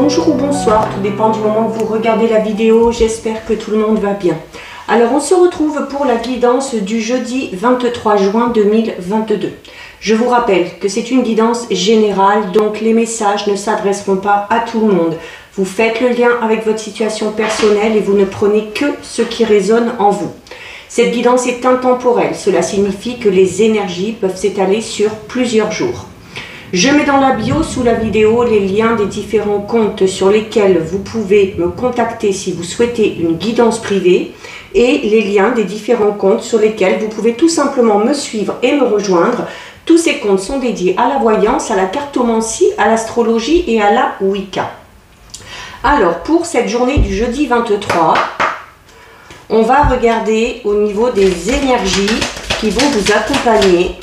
bonjour ou bonsoir, tout dépend du moment où vous regardez la vidéo, j'espère que tout le monde va bien. Alors on se retrouve pour la guidance du jeudi 23 juin 2022. Je vous rappelle que c'est une guidance générale, donc les messages ne s'adresseront pas à tout le monde. Vous faites le lien avec votre situation personnelle et vous ne prenez que ce qui résonne en vous. Cette guidance est intemporelle, cela signifie que les énergies peuvent s'étaler sur plusieurs jours. Je mets dans la bio sous la vidéo les liens des différents comptes sur lesquels vous pouvez me contacter si vous souhaitez une guidance privée et les liens des différents comptes sur lesquels vous pouvez tout simplement me suivre et me rejoindre. Tous ces comptes sont dédiés à la voyance, à la cartomancie, à l'astrologie et à la Wicca. Alors pour cette journée du jeudi 23, on va regarder au niveau des énergies qui vont vous accompagner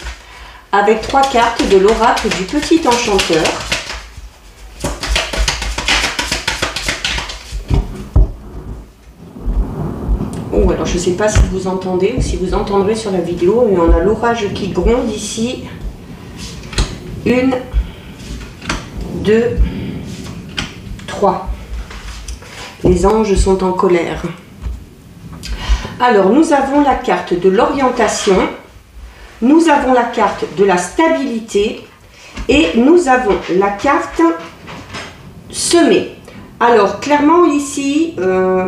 avec 3 cartes de l'oracle du petit enchanteur. Oh, alors je ne sais pas si vous entendez ou si vous entendrez sur la vidéo, mais on a l'orage qui gronde ici. 1, 2, 3. Les anges sont en colère. Alors, nous avons la carte de l'orientation. Nous avons la carte de la stabilité et nous avons la carte semer. Alors clairement ici,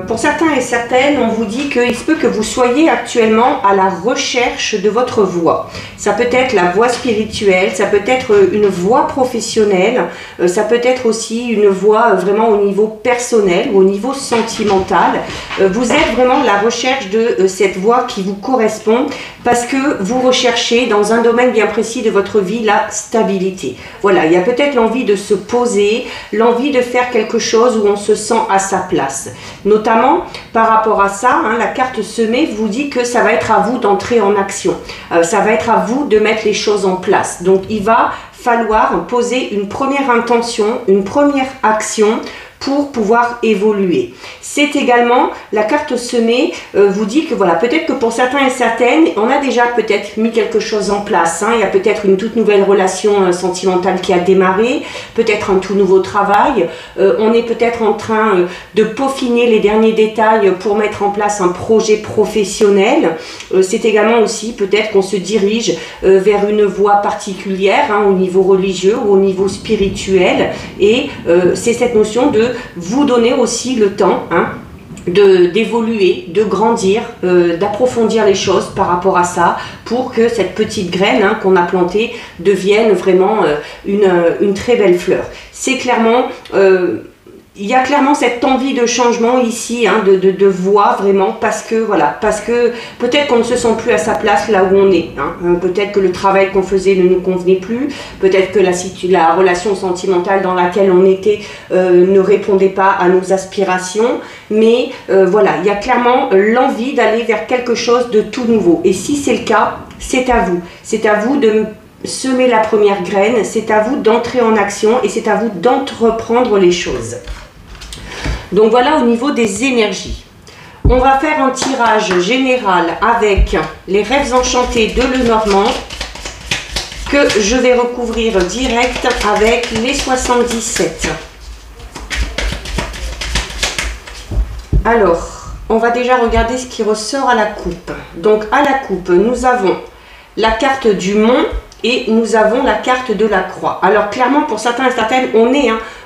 pour certains et certaines, on vous dit qu'il se peut que vous soyez actuellement à la recherche de votre voie. Ça peut être la voie spirituelle, ça peut être une voie professionnelle, ça peut être aussi une voie vraiment au niveau personnel ou au niveau sentimental. Vous êtes vraiment à la recherche de cette voie qui vous correspond parce que vous recherchez dans un domaine bien précis de votre vie la stabilité. Voilà, il y a peut-être l'envie de se poser, l'envie de faire quelque chose où on se sent à sa place. Notamment par rapport à ça, la carte semée vous dit que ça va être à vous d'entrer en action. Ça va être à vous de mettre les choses en place. Donc il va falloir poser une première intention, une première action pour pouvoir évoluer. C'est également, la carte semée vous dit que voilà, peut-être que pour certains et certaines, on a déjà peut-être mis quelque chose en place. Il y a peut-être une toute nouvelle relation sentimentale qui a démarré, peut-être un tout nouveau travail. On est peut-être en train de peaufiner les derniers détails pour mettre en place un projet professionnel. C'est également aussi peut-être qu'on se dirige vers une voie particulière au niveau religieux ou au niveau spirituel. Et c'est cette notion de vous donner aussi le temps d'évoluer, de grandir, d'approfondir les choses par rapport à ça pour que cette petite graine qu'on a plantée devienne vraiment une très belle fleur. C'est clairement... il y a clairement cette envie de changement ici, de voie vraiment, parce que voilà, parce que peut-être qu'on ne se sent plus à sa place là où on est. Peut-être que le travail qu'on faisait ne nous convenait plus, peut-être que la relation sentimentale dans laquelle on était ne répondait pas à nos aspirations, mais voilà, il y a clairement l'envie d'aller vers quelque chose de tout nouveau. Et si c'est le cas, c'est à vous. C'est à vous de semer la première graine, c'est à vous d'entrer en action et c'est à vous d'entreprendre les choses. Donc voilà au niveau des énergies. On va faire un tirage général avec les rêves enchantés de Lenormand que je vais recouvrir direct avec les 77. Alors, on va déjà regarder ce qui ressort à la coupe. Donc à la coupe, nous avons la carte du mont et nous avons la carte de la croix. Alors clairement pour certains et certaines,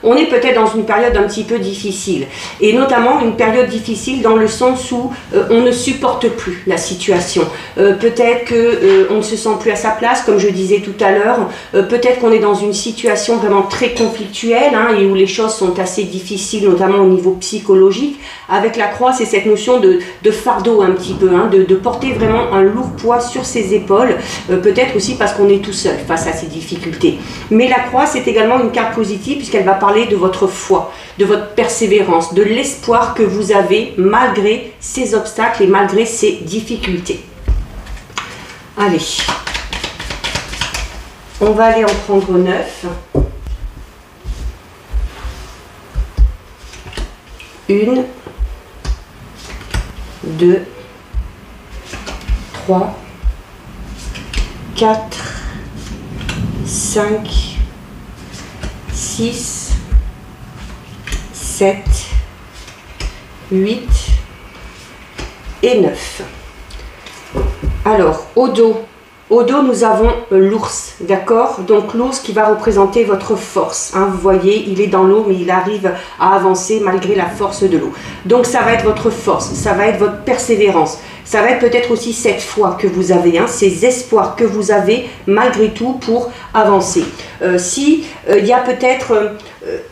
on est peut-être dans une période un petit peu difficile. Et notamment une période difficile dans le sens où on ne supporte plus la situation. Peut-être qu'on ne se sent plus à sa place, comme je disais tout à l'heure. Peut-être qu'on est dans une situation vraiment très conflictuelle et où les choses sont assez difficiles, notamment au niveau psychologique. Avec la croix, c'est cette notion de fardeau un petit peu, de porter vraiment un lourd poids sur ses épaules. Peut-être aussi parce qu'on est tout seul face à ces difficultés. Mais la croix, c'est également une carte positive puisqu'elle va parler de votre foi, de votre persévérance, de l'espoir que vous avez malgré ces obstacles et malgré ces difficultés. Allez, on va aller en prendre 9. 1, 2, 3, 4, 5, 6, 7, 8 et 9. Alors, au dos, nous avons l'ours, d'accord? Donc l'ours qui va représenter votre force. Hein, vous voyez, il est dans l'eau, mais il arrive à avancer malgré la force de l'eau. Donc ça va être votre force, ça va être votre persévérance. Ça va être peut-être aussi cette foi que vous avez, hein, ces espoirs que vous avez malgré tout pour avancer. Il y a peut-être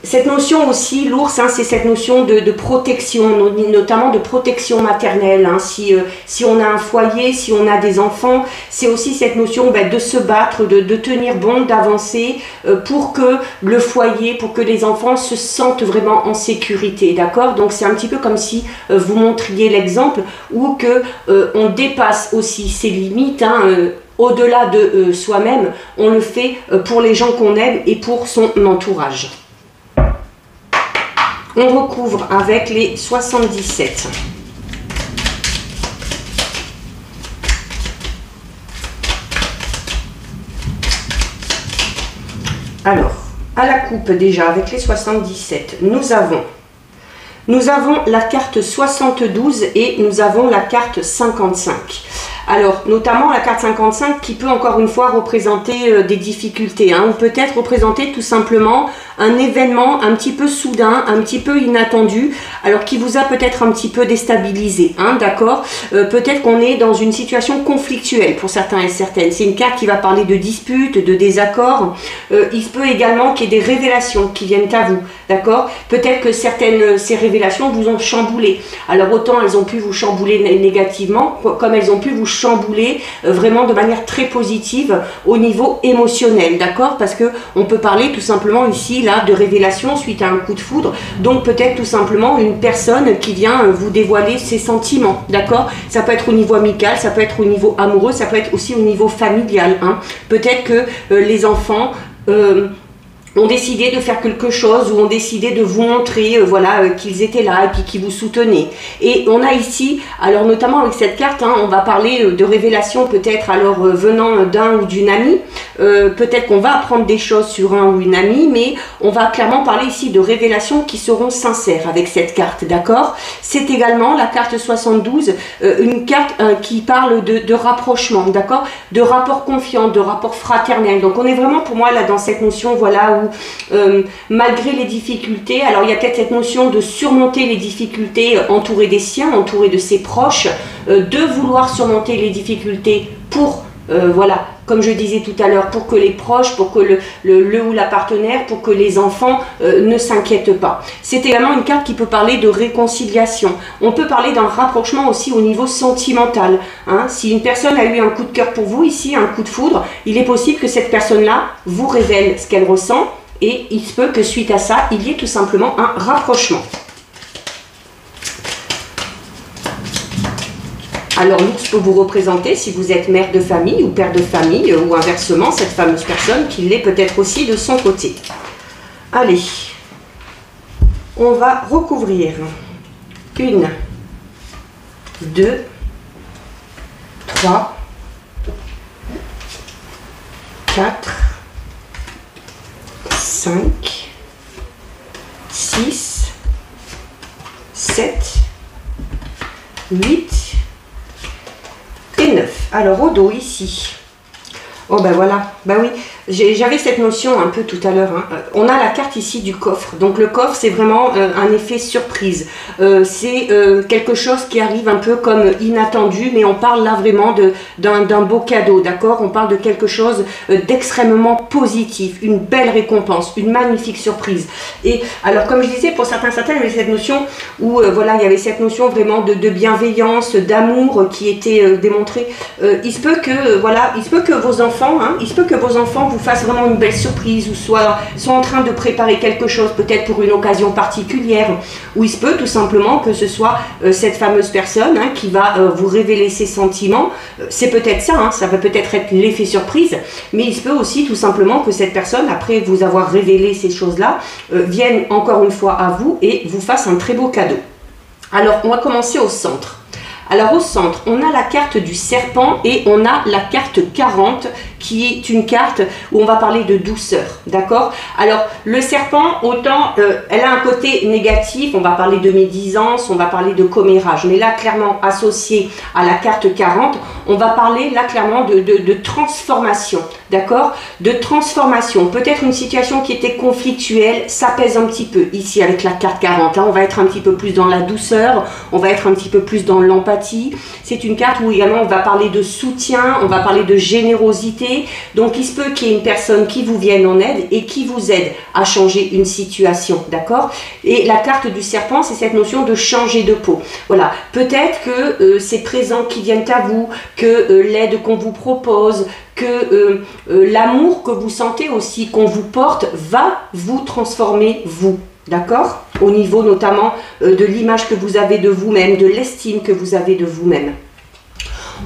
cette notion aussi, l'ours, hein, c'est cette notion de protection, notamment de protection maternelle. Hein, si on a un foyer, si on a des enfants, c'est aussi cette notion de se battre, de tenir bon, d'avancer pour que le foyer, pour que les enfants se sentent vraiment en sécurité, d'accord? Donc c'est un petit peu comme si vous montriez l'exemple ou que on dépasse aussi ses limites, hein, au-delà de soi-même, on le fait pour les gens qu'on aime et pour son entourage. On recouvre avec les 77. Alors, à la coupe déjà, avec les 77, nous avons la carte 72 et nous avons la carte 55. Alors, notamment la carte 55 qui peut encore une fois représenter des difficultés, hein, ou peut-être représenter tout simplement un événement un petit peu soudain, un petit peu inattendu, alors qui vous a peut-être un petit peu déstabilisé, hein, d'accord? Peut-être qu'on est dans une situation conflictuelle pour certains et certaines. C'est une carte qui va parler de disputes, de désaccords. Il se peut également qu'il y ait des révélations qui viennent à vous, d'accord? Peut-être que ces révélations vous ont chamboulé. Alors autant elles ont pu vous chambouler négativement, comme elles ont pu vous chambouler vraiment de manière très positive au niveau émotionnel, d'accord? Parce que on peut parler tout simplement ici là de révélation suite à un coup de foudre, donc peut-être tout simplement une personne qui vient vous dévoiler ses sentiments, d'accord? Ça peut être au niveau amical, ça peut être au niveau amoureux, ça peut être aussi au niveau familial, hein. Peut-être que les enfants ont décidé de faire quelque chose ou ont décidé de vous montrer qu'ils étaient là et puis qu'ils vous soutenaient. Et on a ici, alors notamment avec cette carte, hein, on va parler de révélation peut-être alors venant d'un ou d'une amie. Peut-être qu'on va apprendre des choses sur un ou une amie, mais on va clairement parler ici de révélations qui seront sincères avec cette carte, d'accord? C'est également la carte 72, une carte qui parle de rapprochement, d'accord? De rapport confiant, de rapport fraternel. Donc on est vraiment pour moi là dans cette notion, voilà, où malgré les difficultés, alors il y a peut-être cette notion de surmonter les difficultés entouré des siens, entouré de ses proches, de vouloir surmonter les difficultés pour voilà, comme je disais tout à l'heure, pour que les proches, pour que le ou la partenaire, pour que les enfants ne s'inquiètent pas. C'est également une carte qui peut parler de réconciliation. On peut parler d'un rapprochement aussi au niveau sentimental, hein. Si une personne a eu un coup de cœur pour vous ici, un coup de foudre, il est possible que cette personne-là vous révèle ce qu'elle ressent et il se peut que suite à ça, il y ait tout simplement un rapprochement. Alors l'ours peut vous représenter si vous êtes mère de famille ou père de famille ou inversement cette fameuse personne qui l'est peut-être aussi de son côté. Allez, on va recouvrir 1, 2, 3, 4, 5, 6, 7, 8 et 9. Alors au dos ici, oh ben voilà, ben oui, j'avais cette notion un peu tout à l'heure, hein. On a la carte ici du coffre, donc le coffre c'est vraiment un effet surprise, c'est quelque chose qui arrive un peu comme inattendu, mais on parle là vraiment d'un beau cadeau, d'accord? On parle de quelque chose d'extrêmement positif, une belle récompense, une magnifique surprise. Et alors comme je disais, pour certains, il y avait cette notion où voilà, il y avait cette notion vraiment de bienveillance, d'amour qui était démontrée. Il se peut que voilà, il se peut que vos enfants, hein, il se peut que vos enfants vous fassent vraiment une belle surprise ou soient en train de préparer quelque chose, peut-être pour une occasion particulière, ou il se peut tout simplement que ce soit cette fameuse personne, hein, qui va vous révéler ses sentiments. C'est peut-être ça, hein, ça va peut-être être l'effet surprise, mais il se peut aussi tout simplement que cette personne, après vous avoir révélé ces choses-là, vienne encore une fois à vous et vous fasse un très beau cadeau. Alors on va commencer au centre. Alors au centre, on a la carte du serpent et on a la carte 40 qui est une carte où on va parler de douceur, d'accord? Alors, le serpent, autant elle a un côté négatif, on va parler de médisance, on va parler de commérage, mais là, clairement, associé à la carte 40, on va parler là, clairement, de transformation, d'accord? De transformation, peut-être une situation qui était conflictuelle, s'apaise un petit peu, ici, avec la carte 40, là, on va être un petit peu plus dans la douceur, on va être un petit peu plus dans l'empathie. C'est une carte où également on va parler de soutien, on va parler de générosité. Donc il se peut qu'il y ait une personne qui vous vienne en aide et qui vous aide à changer une situation, d'accord? Et la carte du serpent, c'est cette notion de changer de peau. Voilà, peut-être que ces présents qui viennent à vous, que l'aide qu'on vous propose, que l'amour que vous sentez aussi, qu'on vous porte, va vous transformer vous. D'accord? Au niveau notamment de l'image que vous avez de vous-même, de l'estime que vous avez de vous-même.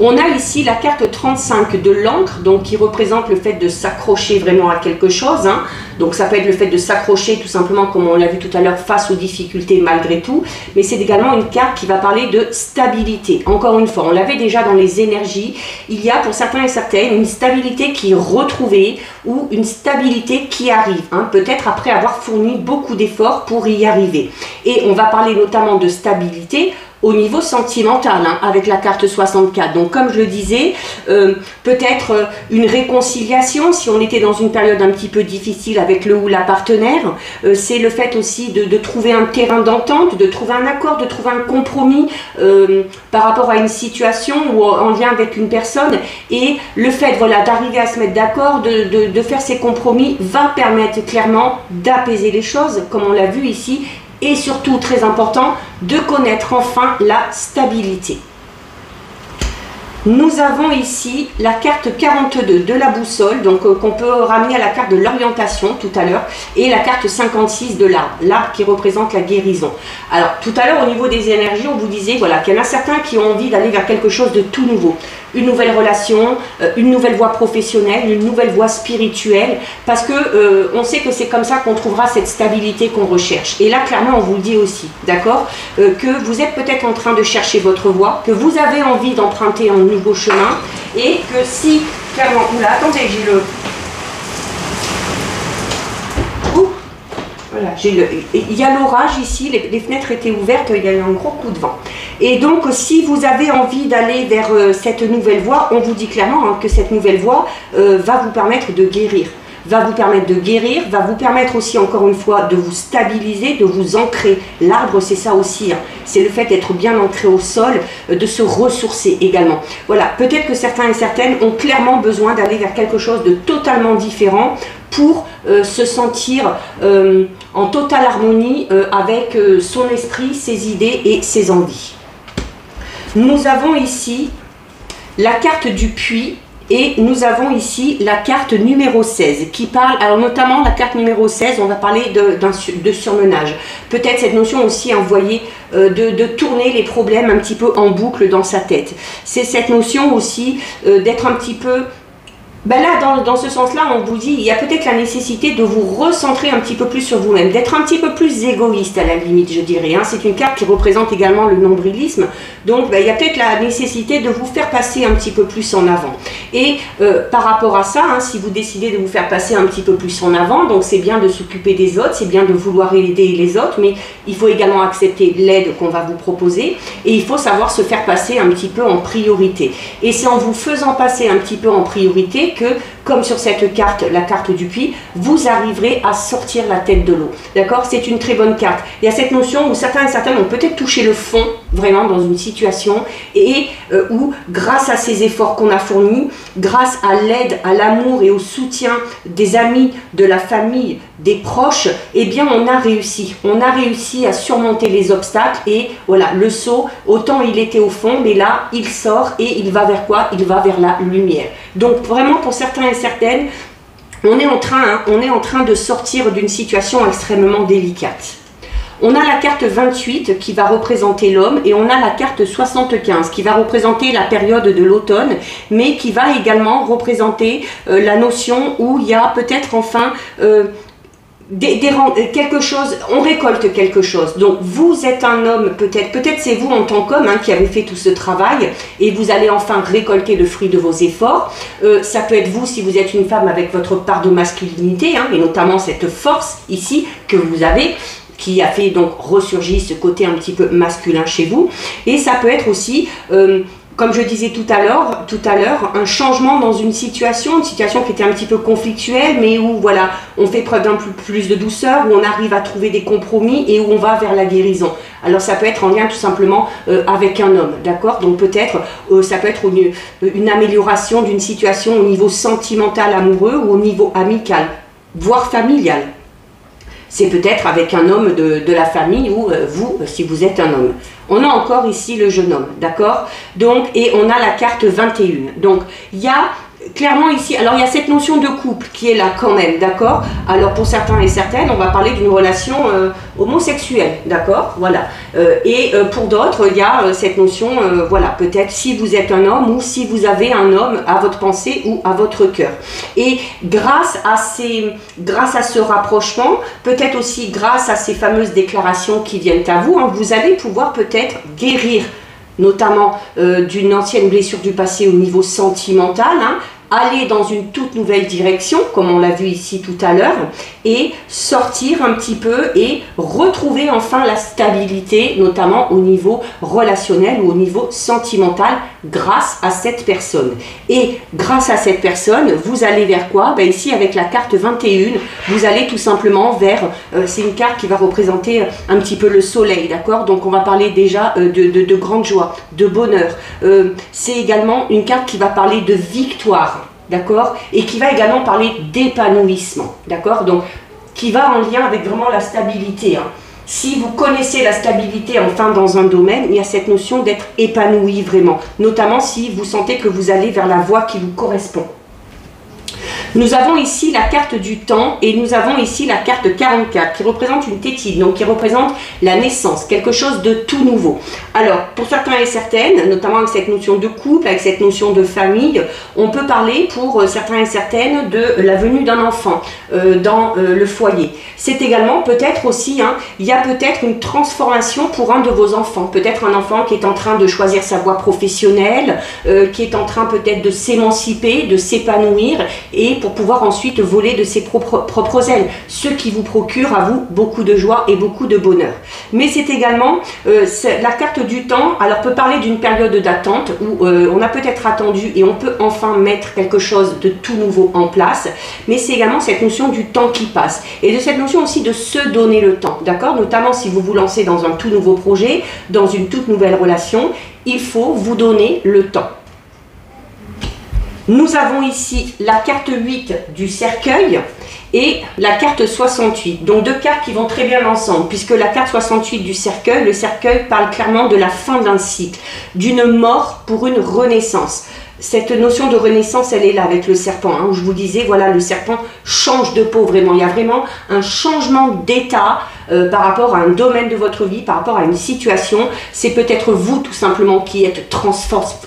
On a ici la carte 35 de l'encre, donc qui représente le fait de s'accrocher vraiment à quelque chose. Hein. Donc ça peut être le fait de s'accrocher tout simplement, comme on l'a vu tout à l'heure, face aux difficultés malgré tout. Mais c'est également une carte qui va parler de stabilité. Encore une fois, on l'avait déjà dans les énergies. Il y a pour certains et certaines une stabilité qui est retrouvée ou une stabilité qui arrive. Hein, peut-être après avoir fourni beaucoup d'efforts pour y arriver. Et on va parler notamment de stabilité au niveau sentimental, hein, avec la carte 64. Donc comme je le disais, peut-être une réconciliation si on était dans une période un petit peu difficile avec le ou la partenaire. C'est le fait aussi de trouver un terrain d'entente, de trouver un accord, de trouver un compromis par rapport à une situation ou en lien avec une personne. Et le fait, voilà, d'arriver à se mettre d'accord, de faire ces compromis va permettre clairement d'apaiser les choses, comme on l'a vu ici. Et surtout, très important, de connaître enfin la stabilité. Nous avons ici la carte 42 de la boussole, donc qu'on peut ramener à la carte de l'orientation tout à l'heure, et la carte 56 de l'arbre, l'arbre qui représente la guérison. Alors, tout à l'heure, au niveau des énergies, on vous disait voilà, qu'il y en a certains qui ont envie d'aller vers quelque chose de tout nouveau. Une nouvelle relation, une nouvelle voie professionnelle, une nouvelle voie spirituelle, parce que on sait que c'est comme ça qu'on trouvera cette stabilité qu'on recherche. Et là, clairement, on vous le dit aussi, d'accord, que vous êtes peut-être en train de chercher votre voie, que vous avez envie d'emprunter un nouveau chemin, et que si, clairement, oula, attendez, j'ai le... Voilà, il y a l'orage ici, les fenêtres étaient ouvertes, il y a eu un gros coup de vent. Et donc, si vous avez envie d'aller vers cette nouvelle voie, on vous dit clairement hein, que cette nouvelle voie va vous permettre de guérir. Va vous permettre de guérir, va vous permettre aussi, encore une fois, de vous stabiliser, de vous ancrer. L'arbre, c'est ça aussi, hein. C'est le fait d'être bien ancré au sol, de se ressourcer également. Voilà, peut-être que certains et certaines ont clairement besoin d'aller vers quelque chose de totalement différent pour se sentir en totale harmonie avec son esprit, ses idées et ses envies. Nous avons ici la carte du puits. Et nous avons ici la carte numéro 16 qui parle, alors notamment la carte numéro 16, on va parler de surmenage. Peut-être cette notion aussi, vous voyez, de tourner les problèmes un petit peu en boucle dans sa tête. C'est cette notion aussi d'être un petit peu... Ben là, dans ce sens-là, on vous dit, il y a peut-être la nécessité de vous recentrer un petit peu plus sur vous-même, d'être un petit peu plus égoïste à la limite, je dirais. Hein. C'est une carte qui représente également le nombrilisme. Donc, ben, il y a peut-être la nécessité de vous faire passer un petit peu plus en avant. Et par rapport à ça, hein, si vous décidez de vous faire passer un petit peu plus en avant, donc c'est bien de s'occuper des autres, c'est bien de vouloir aider les autres, mais il faut également accepter l'aide qu'on va vous proposer et il faut savoir se faire passer un petit peu en priorité. Et c'est en vous faisant passer un petit peu en priorité que, comme sur cette carte, la carte du puits, vous arriverez à sortir la tête de l'eau. D'accord? C'est une très bonne carte. Il y a cette notion où certains et certaines ont peut-être touché le fond, vraiment dans une situation, et où, grâce à ces efforts qu'on a fournis, grâce à l'aide, à l'amour et au soutien des amis, de la famille, des proches, eh bien on a réussi. On a réussi à surmonter les obstacles et voilà, le saut, autant il était au fond, mais là, il sort et il va vers quoi? Il va vers la lumière. Donc vraiment, pour certains et certaines, on est en train de sortir d'une situation extrêmement délicate. On a la carte 28 qui va représenter l'homme et on a la carte 75 qui va représenter la période de l'automne, mais qui va également représenter la notion où il y a peut-être enfin quelque chose, on récolte quelque chose. Donc vous êtes un homme, peut-être c'est vous en tant qu'homme qui avez fait tout ce travail et vous allez enfin récolter le fruit de vos efforts. Ça peut être vous si vous êtes une femme avec votre part de masculinité, et notamment cette force ici que vous avez, qui a fait donc ressurgir ce côté un petit peu masculin chez vous. Et ça peut être aussi comme je disais tout à l'heure, un changement dans une situation qui était un petit peu conflictuelle, mais où voilà, on fait preuve d'un plus de douceur, où on arrive à trouver des compromis et où on va vers la guérison. Alors ça peut être en lien tout simplement avec un homme, d'accord? Donc peut-être, ça peut être une amélioration d'une situation au niveau sentimental, amoureux ou au niveau amical, voire familial. C'est peut-être avec un homme de la famille ou vous, si vous êtes un homme. On a encore ici le jeune homme, d'accord? Donc, et on a la carte 21. Donc, il y a clairement ici, alors il y a cette notion de couple qui est là quand même, d'accord? Alors pour certains et certaines, on va parler d'une relation homosexuelle, d'accord? Voilà. Pour d'autres, il y a cette notion, voilà, peut-être si vous êtes un homme ou si vous avez un homme à votre pensée ou à votre cœur. Et grâce à ce rapprochement, peut-être aussi grâce à ces fameuses déclarations qui viennent à vous, vous allez pouvoir peut-être guérir notamment d'une ancienne blessure du passé au niveau sentimental, aller dans une toute nouvelle direction, comme on l'a vu ici tout à l'heure, et sortir un petit peu et retrouver enfin la stabilité, notamment au niveau relationnel ou au niveau sentimental, grâce à cette personne. Et grâce à cette personne, vous allez vers quoi? Ici, avec la carte 21, vous allez tout simplement vers, c'est une carte qui va représenter un petit peu le soleil, d'accord? Donc on va parler déjà de grande joie, de bonheur. C'est également une carte qui va parler de victoire. D'accord? Et qui va également parler d'épanouissement, d'accord? Donc, qui va en lien avec vraiment la stabilité. Si vous connaissez la stabilité enfin dans un domaine, il y a cette notion d'être épanoui vraiment, notamment si vous sentez que vous allez vers la voie qui vous correspond. Nous avons ici la carte du temps et nous avons ici la carte 44 qui représente une tétide, donc qui représente la naissance, quelque chose de tout nouveau. Alors, pour certains et certaines, notamment avec cette notion de couple, avec cette notion de famille, on peut parler pour certains et certaines de la venue d'un enfant dans le foyer. C'est également peut-être aussi, il y a peut-être une transformation pour un de vos enfants, peut-être un enfant qui est en train de choisir sa voie professionnelle, qui est en train peut-être de s'émanciper, de s'épanouir et pour pouvoir ensuite voler de ses propres ailes, ce qui vous procure à vous beaucoup de joie et beaucoup de bonheur. Mais c'est également la carte du temps, alors peut parler d'une période d'attente où on a peut-être attendu et on peut enfin mettre quelque chose de tout nouveau en place, mais c'est également cette notion du temps qui passe et de cette notion aussi de se donner le temps, d'accord? Notamment si vous vous lancez dans un tout nouveau projet, dans une toute nouvelle relation, il faut vous donner le temps. Nous avons ici la carte 8 du cercueil et la carte 68. Donc deux cartes qui vont très bien ensemble puisque la carte 68 du cercueil, le cercueil parle clairement de la fin d'un cycle, d'une mort pour une renaissance. Cette notion de renaissance, elle est là avec le serpent, où je vous disais, voilà, le serpent change de peau vraiment. Il y a vraiment un changement d'état par rapport à un domaine de votre vie, par rapport à une situation. C'est peut-être vous tout simplement qui êtes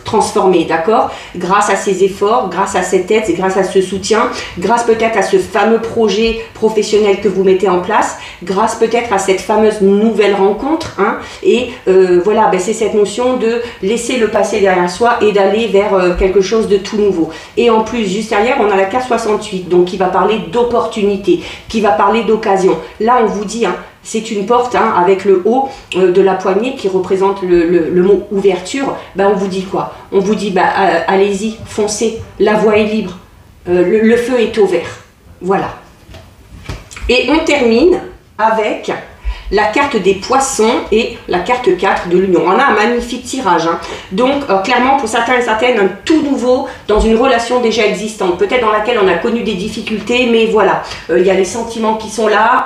transformé, d'accord? Grâce à ces efforts, grâce à cette aide, grâce à ce soutien, grâce peut-être à ce fameux projet professionnel que vous mettez en place, grâce peut-être à cette fameuse nouvelle rencontre. Voilà, c'est cette notion de laisser le passé derrière soi et d'aller vers quelque chose de tout nouveau. Et en plus, juste derrière, on a la carte 68, donc qui va parler d'opportunité, qui va parler d'occasion. Là, on vous dit, c'est une porte avec le haut de la poignée qui représente le mot ouverture. On vous dit quoi? On vous dit, allez-y, foncez, la voie est libre, le feu est au vert. Voilà. Et on termine avec la carte des poissons et la carte 4 de l'union. On a un magnifique tirage. Donc, clairement, pour certains et certaines, un tout nouveau dans une relation déjà existante, peut-être dans laquelle on a connu des difficultés, mais voilà, il y a les sentiments qui sont là,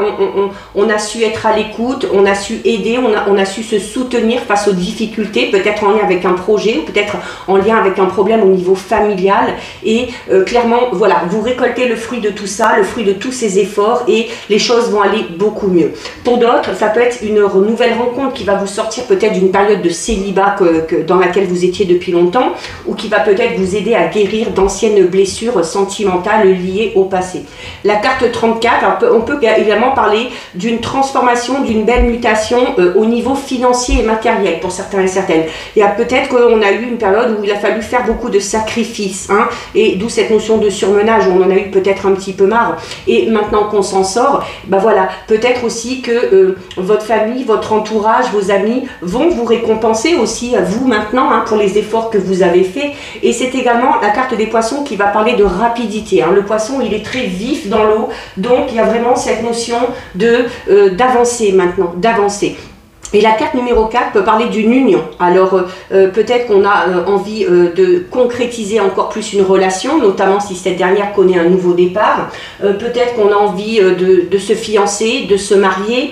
on a su être à l'écoute, on a su aider, on a su se soutenir face aux difficultés, peut-être en lien avec un projet, ou peut-être en lien avec un problème au niveau familial, et clairement, voilà, vous récoltez le fruit de tout ça, le fruit de tous ces efforts, et les choses vont aller beaucoup mieux. Pour d'autres, ça peut être une nouvelle rencontre qui va vous sortir peut-être d'une période de célibat dans laquelle vous étiez depuis longtemps, ou qui va peut-être vous aider à guérir d'anciennes blessures sentimentales liées au passé. La carte 34, alors on peut également parler d'une transformation, d'une belle mutation au niveau financier et matériel pour certains et certaines. Il y a peut-être qu'on a eu une période où il a fallu faire beaucoup de sacrifices, hein, et d'où cette notion de surmenage où on en a eu peut-être un petit peu marre, et maintenant qu'on s'en sort, ben voilà, peut-être aussi que votre famille, votre entourage, vos amis vont vous récompenser aussi, vous maintenant, hein, pour les efforts que vous avez faits. Et c'est également la carte des poissons qui va parler de rapidité, hein. Le poisson, il est très vif dans l'eau, donc il y a vraiment cette notion d'avancer maintenant, d'avancer. Et la carte numéro 4 peut parler d'une union. Alors peut-être qu'on a envie de concrétiser encore plus une relation, notamment si cette dernière connaît un nouveau départ. Peut-être qu'on a envie de se fiancer, de se marier.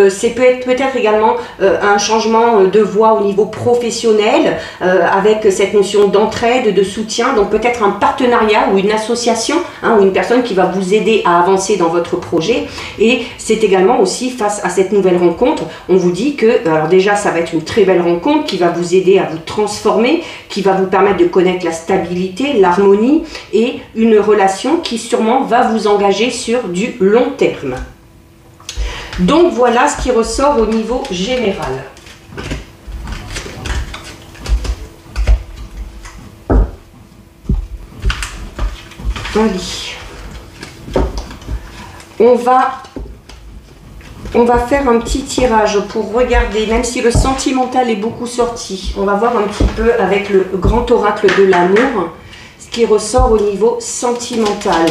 C'est peut-être également un changement de voie au niveau professionnel, avec cette notion d'entraide, de soutien. Donc peut-être un partenariat ou une association, hein, ou une personne qui va vous aider à avancer dans votre projet. Et c'est également aussi face à cette nouvelle rencontre, on vous dit que alors déjà ça va être une très belle rencontre qui va vous aider à vous transformer, qui va vous permettre de connaître la stabilité, l'harmonie et une relation qui sûrement va vous engager sur du long terme. Donc voilà ce qui ressort au niveau général. Allez, on va faire un petit tirage pour regarder, même si le sentimental est beaucoup sorti, on va voir un petit peu avec le grand oracle de l'amour, ce qui ressort au niveau sentimental.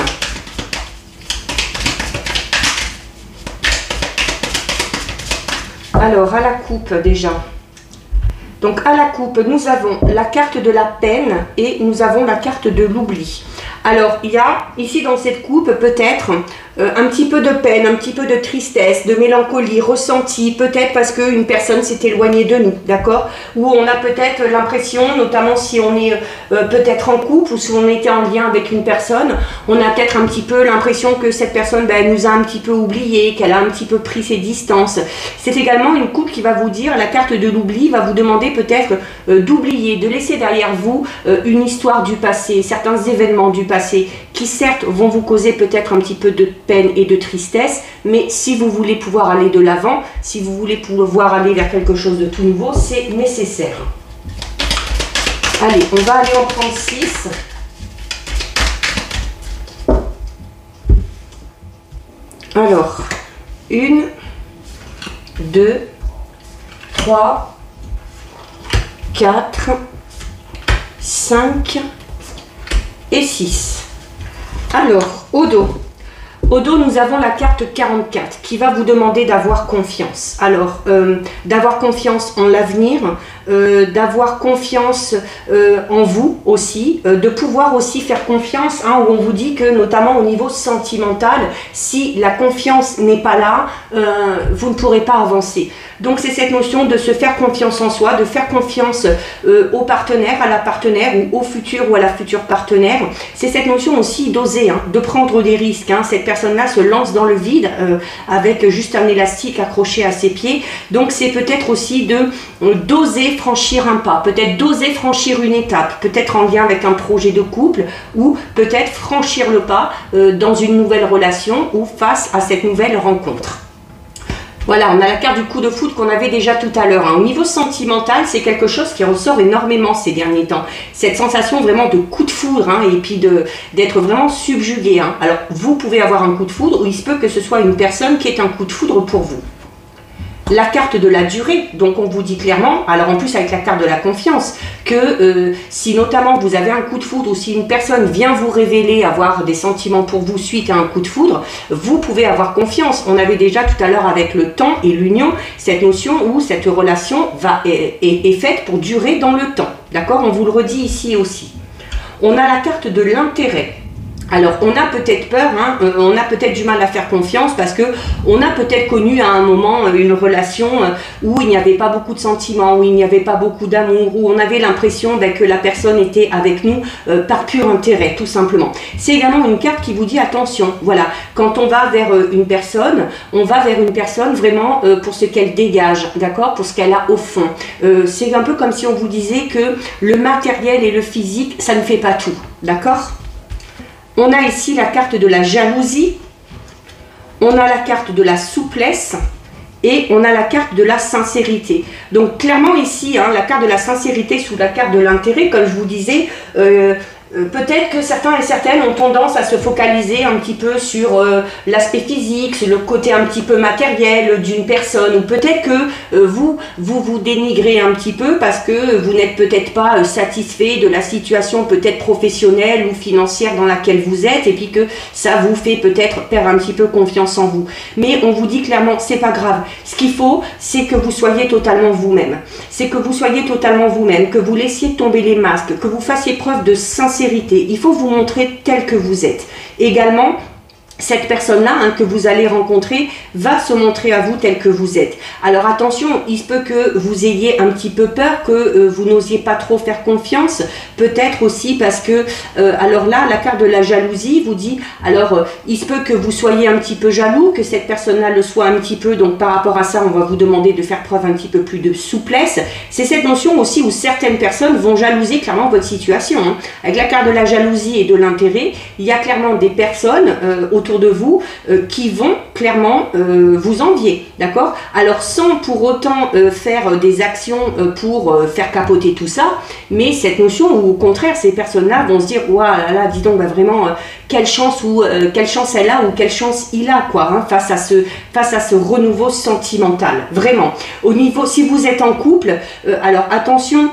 Alors, à la coupe déjà. Donc, à la coupe, nous avons la carte de la peine et nous avons la carte de l'oubli. Alors, il y a ici dans cette coupe peut-être un petit peu de peine, un petit peu de tristesse, de mélancolie ressentie, peut-être parce qu'une personne s'est éloignée de nous, d'accord? Ou on a peut-être l'impression, notamment si on est peut-être en couple ou si on était en lien avec une personne, on a peut-être un petit peu l'impression que cette personne elle nous a un petit peu oublié, qu'elle a un petit peu pris ses distances. C'est également une coupe qui va vous dire, la carte de l'oubli va vous demander peut-être d'oublier, de laisser derrière vous une histoire du passé, certains événements du passé qui certes vont vous causer peut-être un petit peu de peine et de tristesse, mais si vous voulez pouvoir aller de l'avant, si vous voulez pouvoir aller vers quelque chose de tout nouveau, c'est nécessaire. Allez, on va aller en prendre 6. Alors, 1, 2, 3, 4, 5 et 6. Alors, au dos. Au dos, nous avons la carte 44 qui va vous demander d'avoir confiance. Alors, d'avoir confiance en l'avenir, d'avoir confiance en vous aussi, de pouvoir aussi faire confiance, hein, où on vous dit que notamment au niveau sentimental, si la confiance n'est pas là, vous ne pourrez pas avancer. Donc c'est cette notion de se faire confiance en soi, de faire confiance au partenaire, à la partenaire ou au futur ou à la future partenaire. C'est cette notion aussi d'oser, hein, de prendre des risques. Hein. Cette personne-là se lance dans le vide avec juste un élastique accroché à ses pieds. Donc c'est peut-être aussi d'oser franchir un pas, peut-être d'oser franchir une étape, peut-être en lien avec un projet de couple ou peut-être franchir le pas dans une nouvelle relation ou face à cette nouvelle rencontre. Voilà, on a la carte du coup de foudre qu'on avait déjà tout à l'heure. Hein. Au niveau sentimental, c'est quelque chose qui ressort énormément ces derniers temps. Cette sensation vraiment de coup de foudre, hein, et puis d'être vraiment subjugué. Hein. Alors, vous pouvez avoir un coup de foudre ou il se peut que ce soit une personne qui est un coup de foudre pour vous. La carte de la durée, donc on vous dit clairement, alors en plus avec la carte de la confiance, que si notamment vous avez un coup de foudre ou si une personne vient vous révéler avoir des sentiments pour vous suite à un coup de foudre, vous pouvez avoir confiance. On avait déjà tout à l'heure avec le temps et l'union, cette notion où cette relation est faite pour durer dans le temps. D'accord? On vous le redit ici aussi. On a la carte de l'intérêt. Alors, on a peut-être peur, hein, on a peut-être du mal à faire confiance parce que on a peut-être connu à un moment une relation où il n'y avait pas beaucoup de sentiments, où il n'y avait pas beaucoup d'amour, où on avait l'impression que la personne était avec nous par pur intérêt, tout simplement. C'est également une carte qui vous dit attention, voilà, quand on va vers une personne, on va vers une personne vraiment pour ce qu'elle dégage, d'accord, pour ce qu'elle a au fond. C'est un peu comme si on vous disait que le matériel et le physique, ça ne fait pas tout, d'accord ? On a ici la carte de la jalousie, on a la carte de la souplesse et on a la carte de la sincérité. Donc clairement ici, hein, la carte de la sincérité sous la carte de l'intérêt, comme je vous disais, peut-être que certains et certaines ont tendance à se focaliser un petit peu sur l'aspect physique, sur le côté un petit peu matériel d'une personne, ou peut-être que vous dénigrez un petit peu parce que vous n'êtes peut-être pas satisfait de la situation peut-être professionnelle ou financière dans laquelle vous êtes, et puis que ça vous fait peut-être perdre un petit peu confiance en vous. Mais on vous dit clairement, c'est pas grave. Ce qu'il faut, c'est que vous soyez totalement vous-même. C'est que vous soyez totalement vous-même, que vous laissiez tomber les masques, que vous fassiez preuve de sincérité. Il faut vous montrer tel que vous êtes. Également, cette personne-là que vous allez rencontrer va se montrer à vous tel que vous êtes. Alors attention, il se peut que vous ayez un petit peu peur, que vous n'osiez pas trop faire confiance, peut-être aussi parce que, alors là, la carte de la jalousie vous dit, alors il se peut que vous soyez un petit peu jaloux, que cette personne-là le soit un petit peu, donc par rapport à ça, on va vous demander de faire preuve un petit peu plus de souplesse. C'est cette notion aussi où certaines personnes vont jalouser clairement votre situation. Hein. Avec la carte de la jalousie et de l'intérêt, il y a clairement des personnes autour de vous qui vont clairement vous envier, d'accord? Alors sans pour autant faire des actions pour faire capoter tout ça, mais cette notion où au contraire ces personnes-là vont se dire waouh là là, dis donc vraiment quelle chance ou quelle chance elle a ou quelle chance il a quoi, hein, face à ce renouveau sentimental, vraiment. Au niveau, si vous êtes en couple, alors attention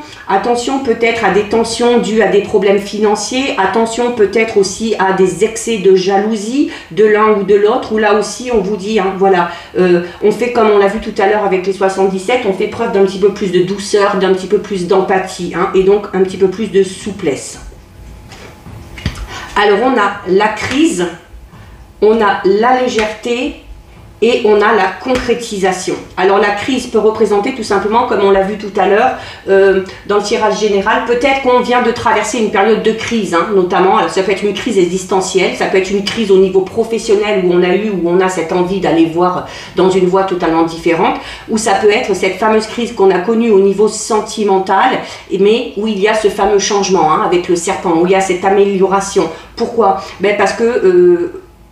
peut-être à des tensions dues à des problèmes financiers, attention peut-être aussi à des excès de jalousie de l'un ou de l'autre, où là aussi on vous dit, hein, voilà, on fait comme on l'a vu tout à l'heure avec les 77, on fait preuve d'un petit peu plus de douceur, d'un petit peu plus d'empathie, hein, et donc un petit peu plus de souplesse. Alors on a la crise, on a la légèreté, et on a la concrétisation. Alors la crise peut représenter tout simplement, comme on l'a vu tout à l'heure dans le tirage général, peut-être qu'on vient de traverser une période de crise, hein, notamment, alors ça peut être une crise existentielle, ça peut être une crise au niveau professionnel où on a cette envie d'aller voir dans une voie totalement différente, ou ça peut être cette fameuse crise qu'on a connue au niveau sentimental, mais où il y a ce fameux changement, hein, avec le serpent, où il y a cette amélioration. Pourquoi? Ben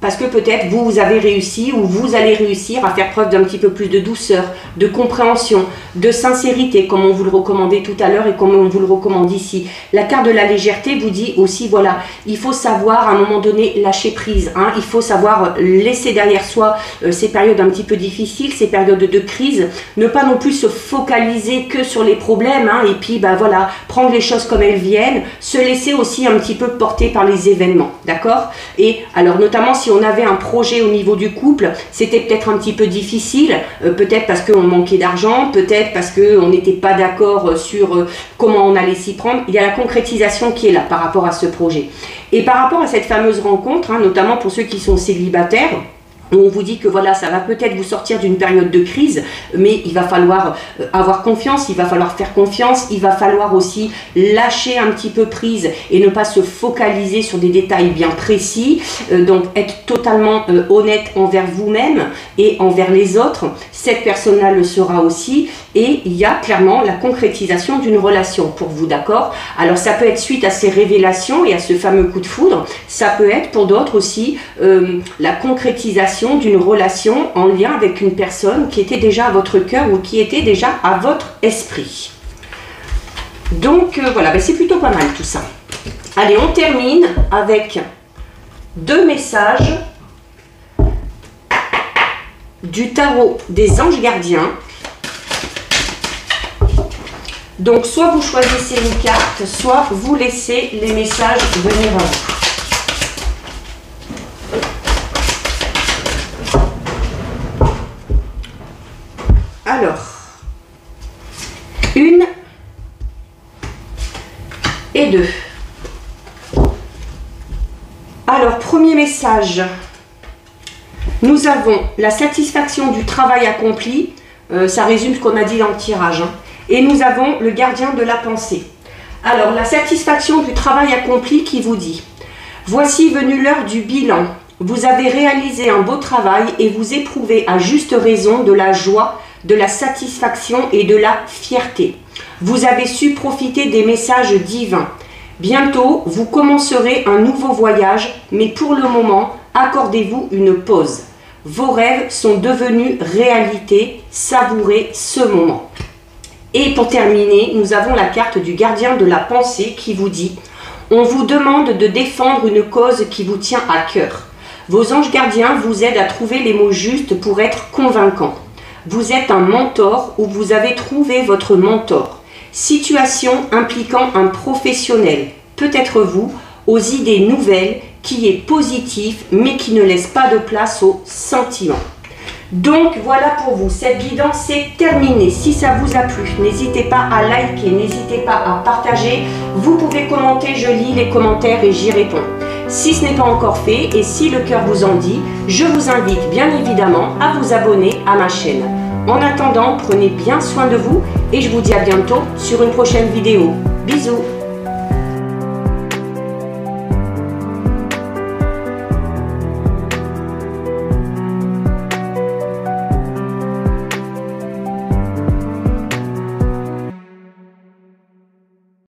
parce que peut-être vous avez réussi ou vous allez réussir à faire preuve d'un petit peu plus de douceur, de compréhension, de sincérité, comme on vous le recommandait tout à l'heure et comme on vous le recommande ici. La carte de la légèreté vous dit aussi, voilà, il faut savoir à un moment donné lâcher prise, hein, il faut savoir laisser derrière soi ces périodes un petit peu difficiles, ces périodes de crise, ne pas non plus se focaliser que sur les problèmes, hein, et puis voilà, prendre les choses comme elles viennent, se laisser aussi un petit peu porter par les événements, d'accord? Et alors notamment si on avait un projet au niveau du couple, c'était peut-être un petit peu difficile, peut-être parce qu'on manquait d'argent, peut-être parce qu'on n'était pas d'accord sur comment on allait s'y prendre. Il y a la concrétisation qui est là par rapport à ce projet. Et par rapport à cette fameuse rencontre, hein, notamment pour ceux qui sont célibataires, on vous dit que voilà, ça va peut-être vous sortir d'une période de crise, mais il va falloir avoir confiance, il va falloir faire confiance, il va falloir aussi lâcher un petit peu prise et ne pas se focaliser sur des détails bien précis, donc être totalement honnête envers vous-même et envers les autres. Cette personne-là le sera aussi, et il y a clairement la concrétisation d'une relation pour vous, d'accord? Alors ça peut être suite à ces révélations et à ce fameux coup de foudre, ça peut être pour d'autres aussi la concrétisation d'une relation en lien avec une personne qui était déjà à votre cœur ou qui était déjà à votre esprit. Donc voilà, c'est plutôt pas mal tout ça. Allez, on termine avec 2 messages du tarot des anges gardiens. Donc soit vous choisissez une carte, soit vous laissez les messages venir à vous. Alors, 1 et 2. Alors, premier message. Nous avons la satisfaction du travail accompli. Ça résume ce qu'on a dit dans le tirage. Hein. Et nous avons le gardien de la pensée. Alors, la satisfaction du travail accompli qui vous dit: voici venue l'heure du bilan. Vous avez réalisé un beau travail et vous éprouvez à juste raison de la joie, de la satisfaction et de la fierté. Vous avez su profiter des messages divins. Bientôt, vous commencerez un nouveau voyage, mais pour le moment, accordez-vous une pause. Vos rêves sont devenus réalité. Savourez ce moment. Et pour terminer, nous avons la carte du gardien de la pensée qui vous dit: on vous demande de défendre une cause qui vous tient à cœur. Vos anges gardiens vous aident à trouver les mots justes pour être convaincants. Vous êtes un mentor ou vous avez trouvé votre mentor. Situation impliquant un professionnel, peut-être vous, aux idées nouvelles, qui est positif mais qui ne laisse pas de place aux sentiments. Donc voilà pour vous, cette guidance est terminée. Si ça vous a plu, n'hésitez pas à liker, n'hésitez pas à partager. Vous pouvez commenter, je lis les commentaires et j'y réponds. Si ce n'est pas encore fait et si le cœur vous en dit, je vous invite bien évidemment à vous abonner à ma chaîne. En attendant, prenez bien soin de vous et je vous dis à bientôt sur une prochaine vidéo. Bisous!